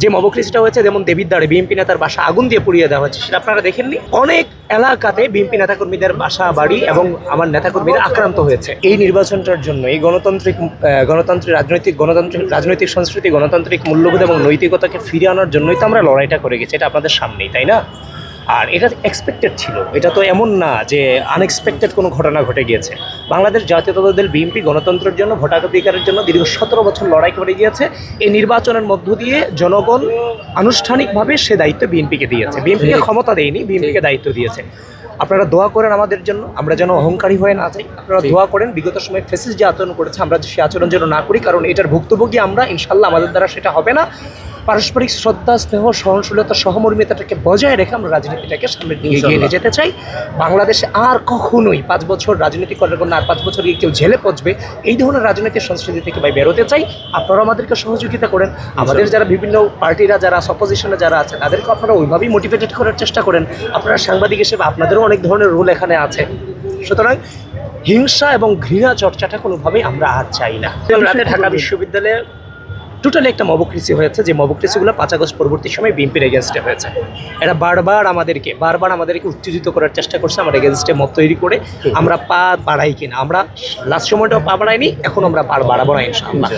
যে মবক্রেসিটা হয়েছে, যেমন দেবিদ্বারে বিএনপি নেতার বাসা আগুন দিয়ে পুড়িয়ে দেওয়া হচ্ছে, সেটা আপনারা দেখেননি? অনেক এলাকাতে বিএনপি নেতাকর্মীদের বাসা বাড়ি এবং আমার নেতাকর্মীরা আক্রান্ত হয়েছে। এই নির্বাচনটার জন্য এই রাজনৈতিক সংস্কৃতি, গণতান্ত্রিক মূল্যবোধ এবং নৈতিকতাকে ফিরিয়ে আনার জন্যই তো আমরা লড়াইটা করে গেছি। এটা আপনাদের সামনেই, তাই না? আর এটা এক্সপেক্টেড ছিল, এটা তো এমন না যে আনএক্সপেক্টেড কোনো ঘটনা ঘটে গিয়েছে। বাংলাদেশ জাতীয়তাবাদী দল বিএনপি গণতন্ত্রের জন্য, ভোটাধিকারের জন্য দীর্ঘ 17 বছর লড়াই করে গিয়েছে। এই নির্বাচনের মধ্য দিয়ে জনগণ আনুষ্ঠানিকভাবে সে দায়িত্ব বিএনপিকে দিয়েছে। বিএনপিকে ক্ষমতা দেয়নি, বিএনপিকে দায়িত্ব দিয়েছে। আপনারা দোয়া করেন আমাদের জন্য, আমরা যেন অহংকারী হয়ে না যাই। আপনারা দোয়া করেন বিগত সময়ে ফেসিস যে আচরণ করেছে আমরা সে আচরণ যেন না করি, কারণ এটার ভুক্তভোগী আমরা। ইনশাল্লাহ আমাদের দ্বারা সেটা হবে না। পারস্পরিক শ্রদ্ধা, স্নেহ, সহনশীলতা, সহমর্মিতাটাকে বজায় রেখে আমরা রাজনীতিটাকে সামনের দিকে এগিয়ে নিয়ে যেতে চাই। বাংলাদেশে আর কখনোই 5 বছর রাজনীতি করার জন্য আর 5 বছর কেউ জেলে পচবে, এই ধরনের রাজনৈতিক সংস্কৃতি থেকে বেরোতে চাই। আপনারা আমাদেরকে সহযোগিতা করেন। আমাদের যারা বিভিন্ন পার্টিরা, যারা অপোজিশনে যারা আছে, তাদেরকে আপনারা ওইভাবেই মোটিভেটেড করার চেষ্টা করেন। আপনারা সাংবাদিক হিসেবে আপনাদেরও অনেক ধরনের রোল এখানে আছে। সুতরাং হিংসা এবং ঘৃণা চর্চাটা কোনোভাবেই আমরা আর চাই না। রাতে ঢাকা বিশ্ববিদ্যালয়ে টোটালি একটা মবক্রেসি হয়েছে, যে মবক্রেসিগুলো 5 আগস্ট পরবর্তী সময় বিএনপির এগেনস্টে হয়েছে। এরা বারবার আমাদেরকে উত্তেজিত করার চেষ্টা করছে, আমার এগেনস্টে মত তৈরি করে। আমরা পা বাড়াই কিনা, আমরা লাস্ট সময়টাও পা বাড়াইনি, এখন আমরা পা বাড়াবো না ইনশাআল্লাহ।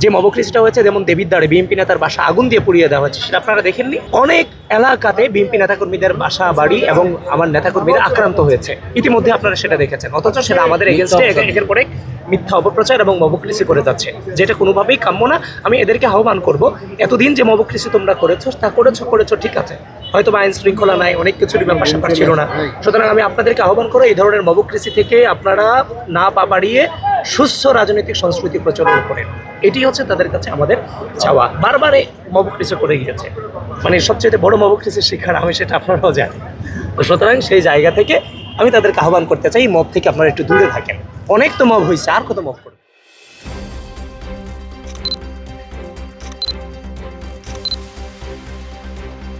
যে মবক্রেসিটা হয়েছে, যেমন দেবিদ্বারে বিএনপি নেতার বাসা আগুন দিয়ে পুড়িয়ে দেওয়া হচ্ছে, সেটা আপনারা দেখেননি? অনেক এলাকাতে বিএনপি নেতাকর্মীদের বাসা বাড়ি এবং আমার নেতাকর্মীরা আক্রান্ত হয়েছে, ইতিমধ্যে আপনারা সেটা দেখেছেন। অথচ সেটা আমাদের এগেনস্টে একের পরে মিথ্যা অপপ্রচার এবং মবক্রেসি করে যাচ্ছে, যেটা কোনোভাবেই কাম্য না। আমি এদেরকে আহ্বান করব, এতদিন যে মবক্রেসি তোমরা করেছো তা করেছো ঠিক আছে, হয়তো বা আইন শৃঙ্খলা নাই, অনেক কিছুরই ব্যাপার স্যাপার ছিল না। সুতরাং আমি আপনাদেরকে আহ্বান করবো, এই ধরনের মবক্রেসি থেকে আপনারা না পা বাড়িয়ে সুস্থ রাজনৈতিক সংস্কৃতি প্রচলন করেন। এটি হচ্ছে তাদের কাছে আমাদের চাওয়া। বারবারে মবক্রেসি করে গিয়েছে, মানে সবচেয়ে বড় মবক্রেসির শিক্ষার আমি, সেটা আপনারাও জানেন। তো সুতরাং সেই জায়গা থেকে আমি তাদেরকে আহ্বান করতে চাই, মব থেকে আপনারা একটু দূরে থাকেন। অনেক তো মব হয়েছে, আর কত মব করবে?